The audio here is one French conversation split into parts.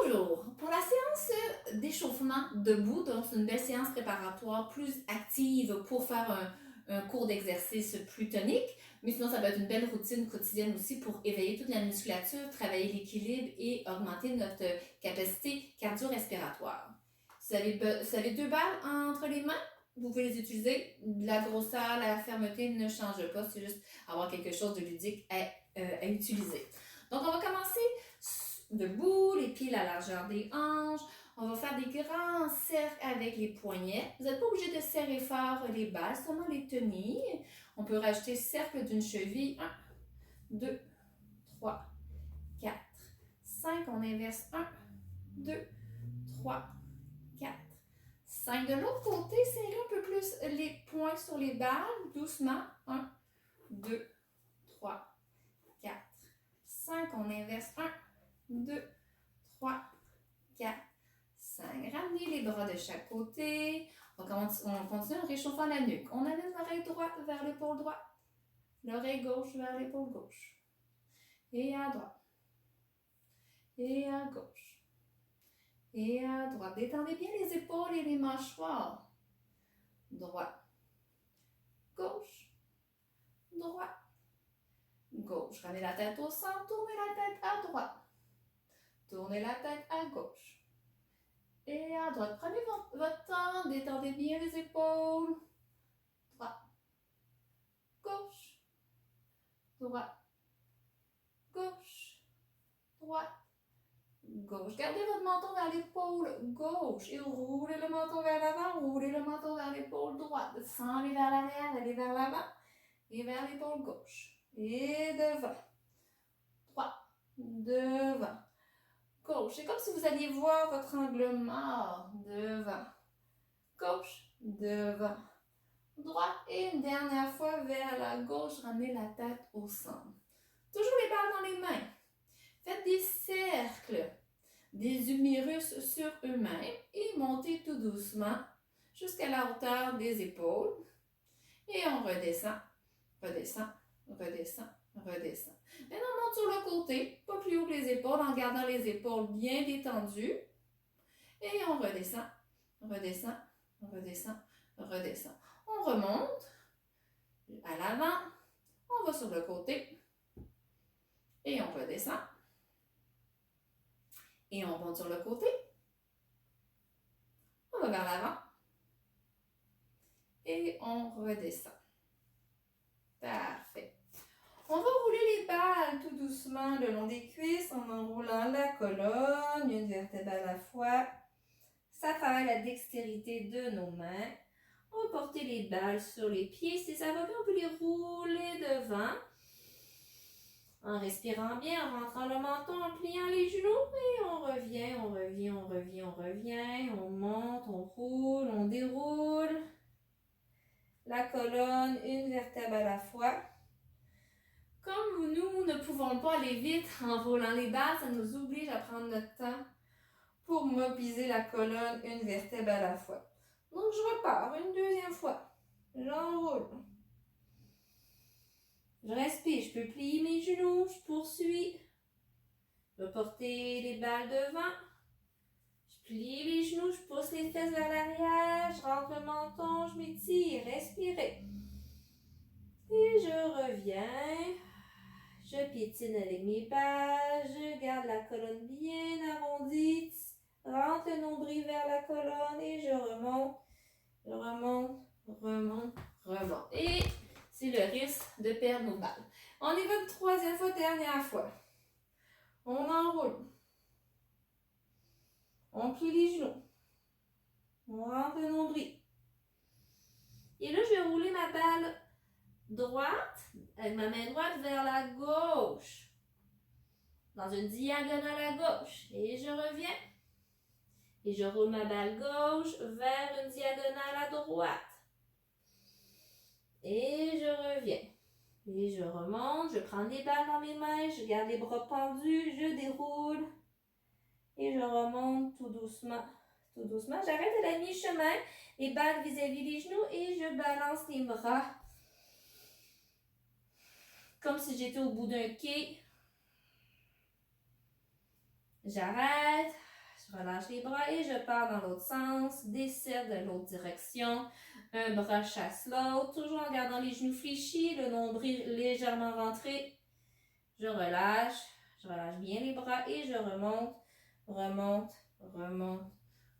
Bonjour! Pour la séance d'échauffement debout, donc c'est une belle séance préparatoire plus active pour faire un cours d'exercice plus tonique, mais sinon ça peut être une belle routine quotidienne aussi pour éveiller toute la musculature, travailler l'équilibre et augmenter notre capacité cardio-respiratoire. Si vous avez deux balles entre les mains, vous pouvez les utiliser. La grosseur, la fermeté ne change pas, c'est juste avoir quelque chose de ludique à utiliser. Donc on va commencer debout, les pieds à la largeur des hanches. On va faire des grands cercles avec les poignets. Vous n'êtes pas obligé de serrer fort les balles, seulement les tenir. On peut rajouter cercle d'une cheville. 1, 2, 3, 4, 5. On inverse 1, 2, 3, 4, 5. De l'autre côté, serrez un peu plus les poings sur les balles, doucement. 1, 2, 3, 4, 5. On inverse 1, 2, 3, 4, 5. Ramenez les bras de chaque côté. On continue en réchauffant la nuque. On amène l'oreille droite vers l'épaule droite. L'oreille gauche vers l'épaule gauche. Et à droite. Et à gauche. Et à droite. Détendez bien les épaules et les mâchoires. Droite. Gauche. Droite. Gauche. Ramenez la tête au centre. Tournez la tête à droite. Tournez la tête à gauche. Et à droite. Prenez votre temps. Détendez bien les épaules. Droite. Gauche. Droite. Gauche. Droite. Gauche. Gardez votre menton vers l'épaule gauche et roulez le menton vers l'avant. Roulez le menton vers l'épaule droite. Sans aller vers l'arrière, allez vers l'avant et vers l'épaule gauche. Et devant. Droite. Devant. Gauche. C'est comme si vous alliez voir votre angle mort. Devant. Gauche. Devant. Droite. Et une dernière fois vers la gauche. Ramenez la tête au centre. Toujours les balles dans les mains. Faites des cercles, des humérus sur eux-mêmes et montez tout doucement jusqu'à la hauteur des épaules. Et on redescend, redescend, redescend, redescend. Maintenant, on monte sur le côté, pas plus haut que les épaules, en gardant les épaules bien détendues. Et on redescend, redescend, redescend, redescend. On remonte à l'avant, on va sur le côté et on redescend. Et on monte sur le côté. On va vers l'avant. Et on redescend. Parfait. On va rouler les balles tout doucement le long des cuisses en enroulant la colonne, une vertèbre à la fois. Ça travaille la dextérité de nos mains. On va porter les balles sur les pieds. Si ça va bien, on peut les rouler devant. En respirant bien, en rentrant le menton, en pliant les genoux. Et on revient, on revient, on revient, on revient. On monte, on roule, on déroule. La colonne, une vertèbre à la fois. Comme nous ne pouvons pas aller vite en roulant les balles, ça nous oblige à prendre notre temps pour mobiliser la colonne, une vertèbre à la fois. Donc je repars une deuxième fois. J'enroule. Je respire, je peux plier mes genoux, je poursuis. Je vais porter les balles devant. Je plie les genoux, je pousse les fesses vers l'arrière, je rentre le menton, je m'étire, respirez. Et je reviens. Je piétine avec mes balles, je garde la colonne bien arrondie, rentre le nombril vers la colonne et je remonte, remonte, remonte, remonte. Et c'est le risque de perdre nos balles. On y va une troisième fois, dernière fois. On enroule. On plie les genoux. On rentre le nombril. Et là, je vais rouler ma balle droite, avec ma main droite vers la gauche. Dans une diagonale à gauche. Et je reviens. Et je roule ma balle gauche vers une diagonale à droite. Et je reviens. Et je remonte, je prends les balles dans mes mains, je garde les bras pendus, je déroule. Et je remonte tout doucement. Tout doucement. J'arrête à la mi-chemin, les balles vis-à-vis des genoux et je balance les bras. Comme si j'étais au bout d'un quai. J'arrête. Je relâche les bras et je pars dans l'autre sens. Décide de l'autre direction. Un bras chasse l'autre, toujours en gardant les genoux fléchis, le nombril légèrement rentré. Je relâche bien les bras et je remonte, remonte, remonte,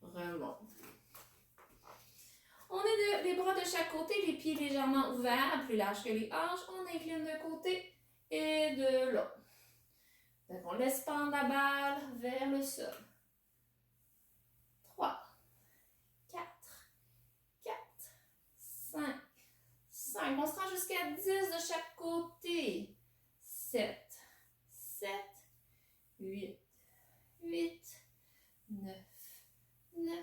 remonte. On est les bras de chaque côté, les pieds légèrement ouverts, plus larges que les hanches. On incline d'un côté et de l'autre. Donc on laisse pendre la balle vers le sol. 3, 4, 4, 5, 5. On se rend jusqu'à 10 de chaque côté. 7, 7, 8, 8, 9, 9,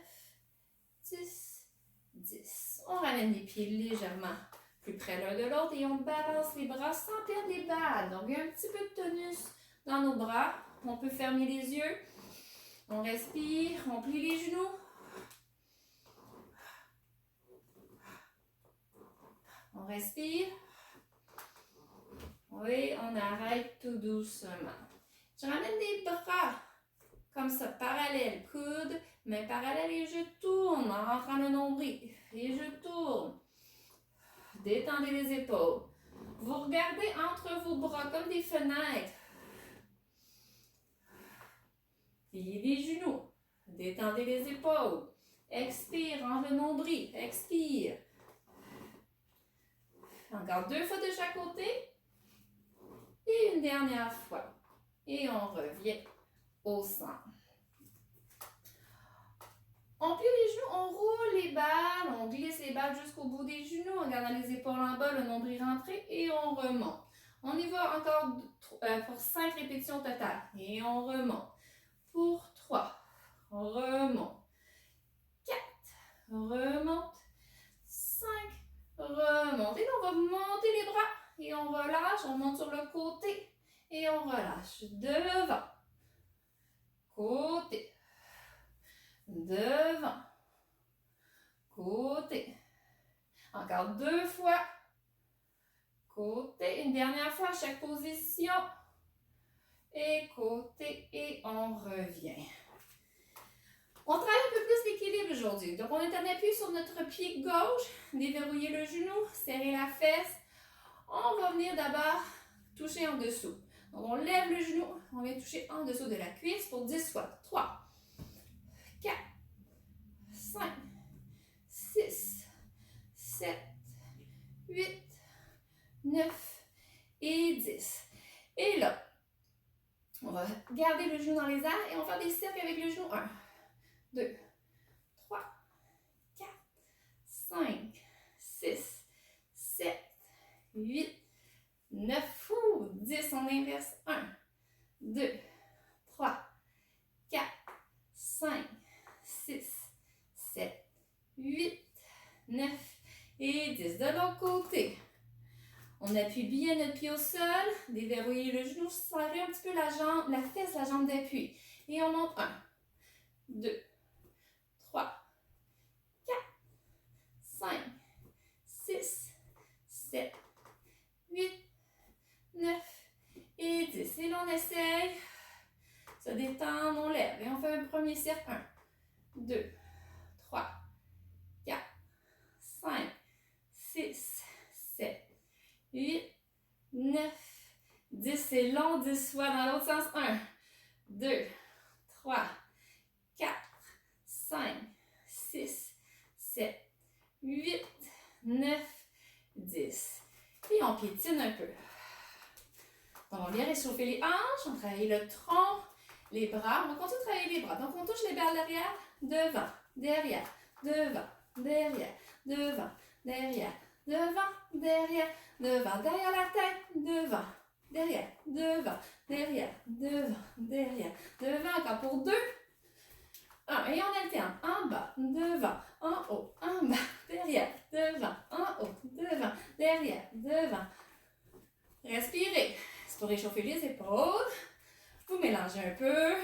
10, 10. On ramène les pieds légèrement plus près l'un de l'autre et on balance les bras sans perdre les balles. Donc, il y a un petit peu de tonus dans nos bras. On peut fermer les yeux. On respire, on plie les genoux. On respire. Oui, on arrête tout doucement. Je ramène les bras comme ça, parallèles, coudes, mains parallèles et je tourne en rentrant le nombril. Et je tourne. Détendez les épaules. Vous regardez entre vos bras comme des fenêtres. Pliez les genoux. Détendez les épaules. Expire, rentre le nombril. Expire. Encore 2 fois de chaque côté. Et une dernière fois. Et on revient au centre. On plie les genoux, on roule les balles, on glisse les balles jusqu'au bout des genoux en gardant les épaules en bas, le nombril rentré et on remonte. On y va encore pour 5 répétitions totales. Et on remonte. Pour 3. On remonte. 4. Remonte. 5. Remonte. Et là, on va monter les bras. Et on relâche. On monte sur le côté. Et on relâche. Devant. Côté. Devant. Côté. Encore 2 fois. Côté. Une dernière fois à chaque position. Et côté. Et on revient. On travaille un peu plus l'équilibre aujourd'hui. Donc, on est en appui sur notre pied gauche. Déverrouiller le genou. Serrer la fesse. On va venir d'abord toucher en dessous. Donc, on lève le genou. On vient toucher en dessous de la cuisse pour 10 fois. 3, 4, 5, 6, 7, 8, 9 et 10. Et là, on va garder le genou dans les airs et on va faire des cercles avec le genou. 1, 2, 3, 4, 5, 6, 7, 8, 9 ou 10. On inverse. 1, 2, 3, 4, 5, 6, 7, 8, 9 et 10. De l'autre côté, on appuie bien notre pied au sol, déverrouiller le genou, serrer un petit peu la jambe, la fesse, la jambe d'appui. Et on monte 1, 2, 3, 4, 5, 6, 7, 8, 9 et 10. Et là, on essaye de se détendre, on lève. Et on fait un premier cercle. 1, 2, 3, 4, 5, 6, 7, 8, 9, 10. C'est long, 10 fois dans l'autre sens. 1, 2, 3, 4, 5, 6, 7, 8, 9, 10. Et on piétine un peu. Donc, on vient réchauffer les hanches, on travaille le tronc, les bras. On va continuer de travailler les bras. Donc, on touche les balles derrière, devant, derrière, devant, derrière, devant, derrière, devant, derrière, devant, derrière la tête, devant, derrière, devant, derrière, devant, derrière, devant. Encore pour 2. 1. Et on alterne. En bas, devant, en haut, en bas, derrière, devant, en haut, devant, derrière, devant. Respirez. C'est pour réchauffer les épaules. Vous mélangez un peu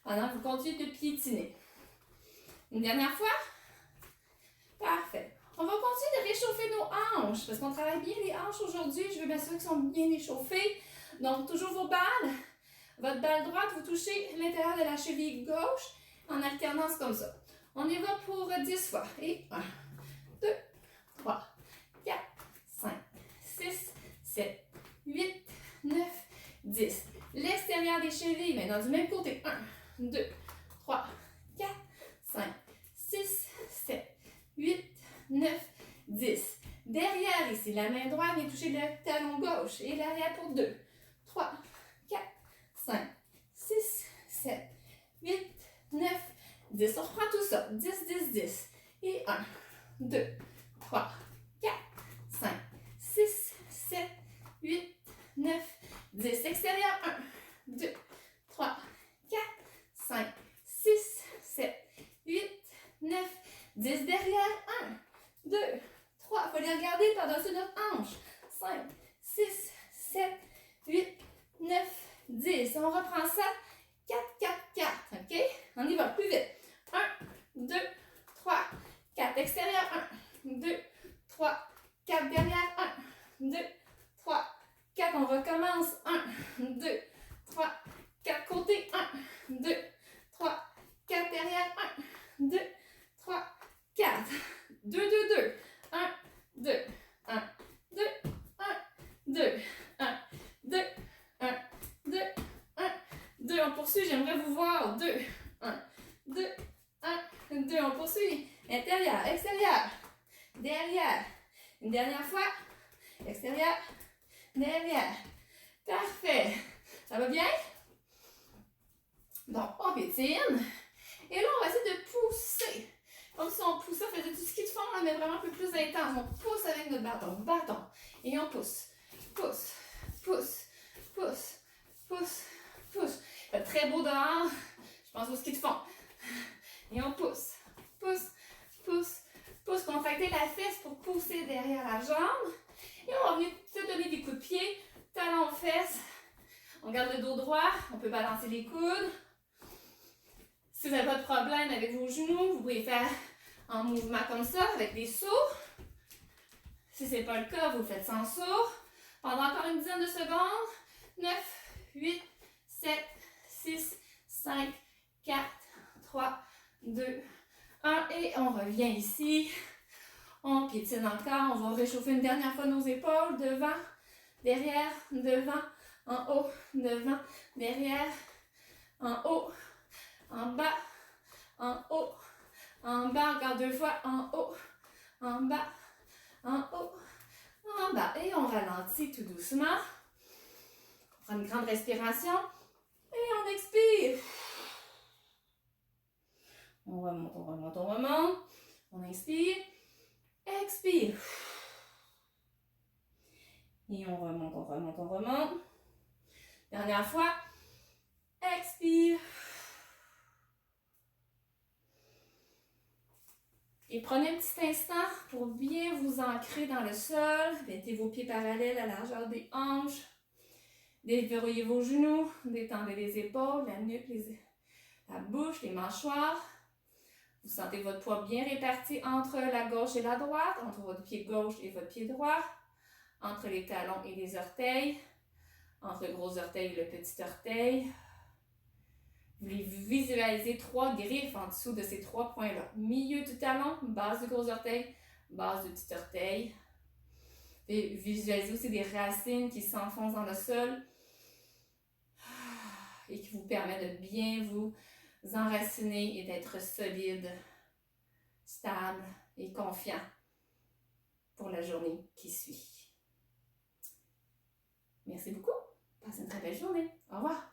pendant que vous continuez de piétiner. Une dernière fois. Parfait. On va continuer de réchauffer nos hanches parce qu'on travaille bien les hanches aujourd'hui. Je veux m'assurer qu'elles sont bien échauffées. Donc, toujours vos balles. Votre balle droite, vous touchez l'intérieur de la cheville gauche en alternance comme ça. On y va pour 10 fois. Et 1, 2, 3, 4, 5, 6, 7, 8, 9, 10. L'extérieur des chevilles, maintenant du même côté. 1, 2, 3, 4, 5, 6, 7, 8, 9, 10. Derrière ici, la main droite vient toucher le talon gauche. Et l'arrière pour 2, 3, 4, 5, 6, 7, 8, 9, 10. On reprend tout ça. 10, 10, 10. Et 1, 2, 3, 4, 5, 6, 7, 8, 9, 10. Extérieur. 1, 2, 3, 4, 5, 6, 7, 8, 9, 10. Derrière. 1, 2, 3. Il faut les regarder par-dessus notre hanche. 5, 6, 7, 8, 9, 10. On reprend ça. 4, 4, 4. OK? On y va plus vite. 1, 2, 3, 4. Extérieur. 1, 2, 3, 4. Derrière. 1, 2, 3, 4. On recommence. 1, 2, 3, 4. Côté. 1, 2, 3, 4. Derrière. 1, 2, 3, 4. 2, 2, 2. 1, 2, 1, 2, 1, 2, 1, 2, 1, 2, 1, 2. On poursuit, j'aimerais vous voir. 2, 1, 2, 1, 2. On poursuit. Intérieur, extérieur, derrière. Une dernière fois. Extérieur, derrière. Parfait. Ça va bien? Donc, on piétine. Et là, on va essayer de pousser. Comme si on poussait, on faisait du ski de fond, là, mais vraiment un peu plus intense. On pousse avec notre bâton. Bâton. Et on pousse. Pousse. Pousse. Pousse. Pousse. Pousse. Il fait très beau dehors. Je pense au ski de fond. Et on pousse. Pousse. Pousse. Pousse. Contracter la fesse pour pousser derrière la jambe. Et on va venir se donner des coups de pied. Talons, fesses. On garde le dos droit. On peut balancer les coudes. Si vous n'avez pas de problème avec vos genoux, vous pouvez faire un mouvement comme ça, avec des sauts. Si ce n'est pas le cas, vous le faites sans saut. Pendant encore une dizaine de secondes. 9, 8, 7, 6, 5, 4, 3, 2, 1. Et on revient ici. On piétine encore. On va réchauffer une dernière fois nos épaules. Devant, derrière, devant, en haut, devant, derrière, en haut, en bas, en haut, en bas, encore 2 fois, en haut, en bas, en haut, en bas. Et on ralentit tout doucement. On prend une grande respiration et on expire. On remonte, on remonte, on remonte. On inspire, expire. Et on remonte, on remonte, on remonte. Dernière fois, expire. Et prenez un petit instant pour bien vous ancrer dans le sol. Mettez vos pieds parallèles à la largeur des hanches. Déverrouillez vos genoux. Détendez les épaules, la nuque, la bouche, les mâchoires. Vous sentez votre poids bien réparti entre la gauche et la droite, entre votre pied gauche et votre pied droit, entre les talons et les orteils, entre le gros orteil et le petit orteil. Vous voulez visualiser 3 griffes en dessous de ces 3 points-là. Milieu du talon, base du gros orteil, base du petit orteil. Et visualisez aussi des racines qui s'enfoncent dans le sol et qui vous permettent de bien vous enraciner et d'être solide, stable et confiant pour la journée qui suit. Merci beaucoup. Passez une très belle journée. Au revoir.